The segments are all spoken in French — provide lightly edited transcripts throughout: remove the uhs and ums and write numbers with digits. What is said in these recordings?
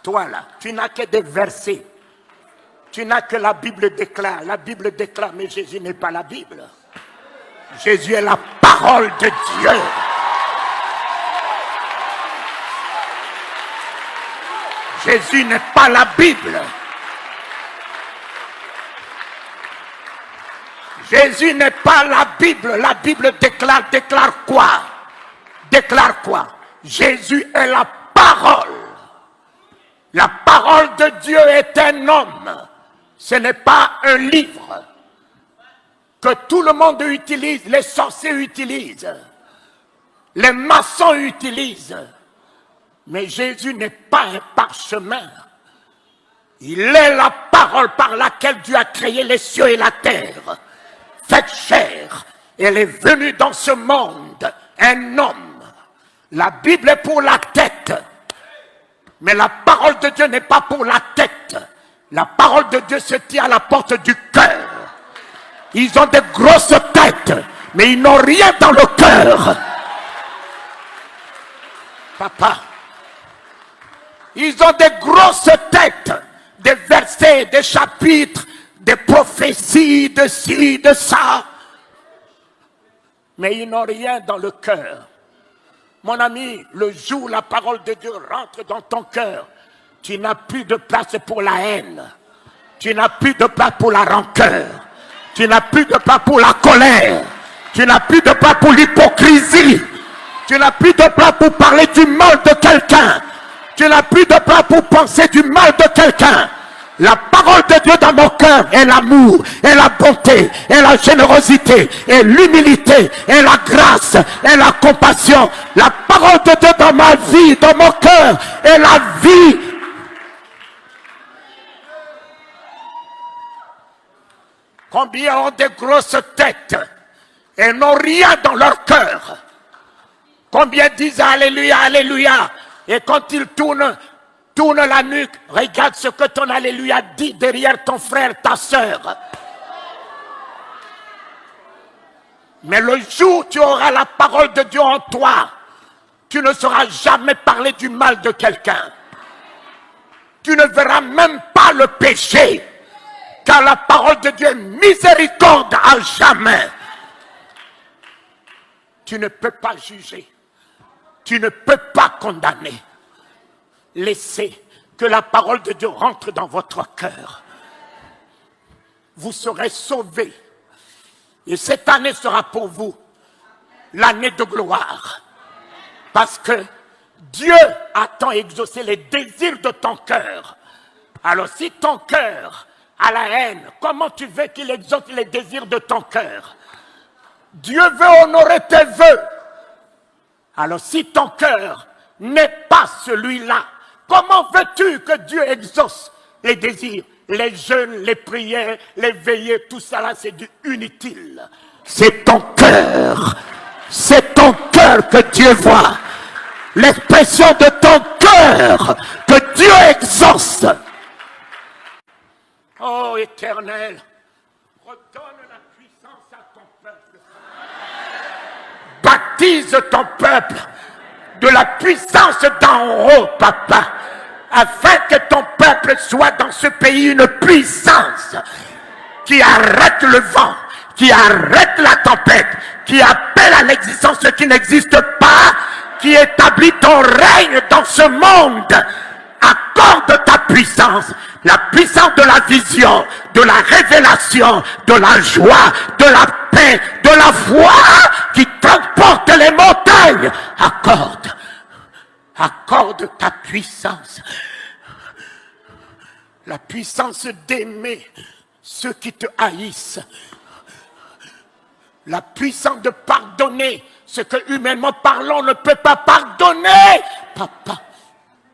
Toi là, tu n'as que des versets. Tu n'as que la Bible déclare. La Bible déclare, mais Jésus n'est pas la Bible. Jésus est la parole de Dieu. Jésus n'est pas la Bible. Jésus n'est pas la Bible. La Bible déclare quoi? Déclare quoi? Jésus est la parole. La parole de Dieu est un homme. Ce n'est pas un livre que tout le monde utilise, les sorciers utilisent, les maçons utilisent. Mais Jésus n'est pas un parchemin. Il est la parole par laquelle Dieu a créé les cieux et la terre. Faite chair, elle est venue dans ce monde, un homme. La Bible est pour la tête, mais la parole de Dieu n'est pas pour la tête. La parole de Dieu se tient à la porte du cœur. Ils ont des grosses têtes, mais ils n'ont rien dans le cœur. Papa, ils ont des grosses têtes, des versets, des chapitres, des prophéties, de ci, de ça. Mais ils n'ont rien dans le cœur. Mon ami, le jour où la parole de Dieu rentre dans ton cœur, tu n'as plus de place pour la haine. Tu n'as plus de place pour la rancœur. Tu n'as plus de place pour la colère. Tu n'as plus de place pour l'hypocrisie. Tu n'as plus de place pour parler du mal de quelqu'un. Tu n'as plus de place pour penser du mal de quelqu'un. La parole de Dieu dans mon cœur est l'amour, est la bonté, est la générosité, est l'humilité, est la grâce, est la compassion. La parole de Dieu dans ma vie, dans mon cœur, est la vie. Combien ont des grosses têtes et n'ont rien dans leur cœur? Combien disent Alléluia, Alléluia, et quand ils tournent la nuque, regarde ce que ton Alléluia dit derrière ton frère, ta soeur. Mais le jour où tu auras la parole de Dieu en toi, tu ne sauras jamais parler du mal de quelqu'un. Tu ne verras même pas le péché, car la parole de Dieu est miséricorde à jamais. Tu ne peux pas juger. Tu ne peux pas condamner. Laissez que la parole de Dieu rentre dans votre cœur. Vous serez sauvés. Et cette année sera pour vous l'année de gloire. Parce que Dieu a tant exaucé les désirs de ton cœur. Alors si ton cœur a la haine, comment tu veux qu'il exauce les désirs de ton cœur? Dieu veut honorer tes vœux. Alors si ton cœur n'est pas celui-là, comment veux-tu que Dieu exauce les désirs? Les jeûnes, les prières, les veillées, tout ça là, c'est du inutile. C'est ton cœur. C'est ton cœur que Dieu voit. L'expression de ton cœur que Dieu exauce. Oh Éternel, redonne la puissance à ton peuple. Baptise ton peuple de la puissance d'en haut, papa, afin que ton peuple soit dans ce pays une puissance qui arrête le vent, qui arrête la tempête, qui appelle à l'existence ce qui n'existe pas, qui établit ton règne dans ce monde. Accorde ta puissance, la puissance de la vision, de la révélation, de la joie, de la paix, de la foi qui transporte les montagnes. Accorde ta puissance. La puissance d'aimer ceux qui te haïssent. La puissance de pardonner ce que humainement parlant on ne peut pas pardonner. Papa,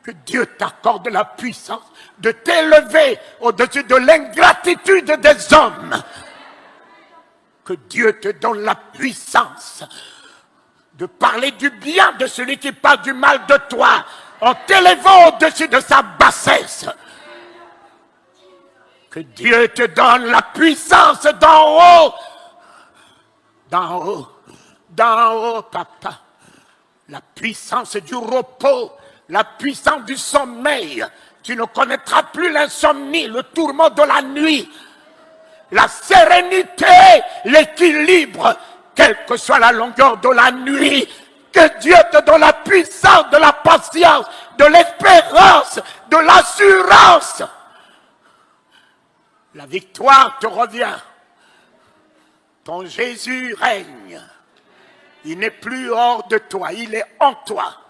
que Dieu t'accorde la puissance de t'élever au-dessus de l'ingratitude des hommes. Que Dieu te donne la puissance de parler du bien de celui qui parle du mal de toi, en t'élevant au-dessus de sa bassesse. Que Dieu te donne la puissance d'en haut. D'en haut. D'en haut, papa. La puissance du repos. La puissance du sommeil. Tu ne connaîtras plus l'insomnie, le tourment de la nuit, la sérénité, l'équilibre, quelle que soit la longueur de la nuit. Que Dieu te donne la puissance de la patience, de l'espérance, de l'assurance. La victoire te revient. Ton Jésus règne. Il n'est plus hors de toi, il est en toi.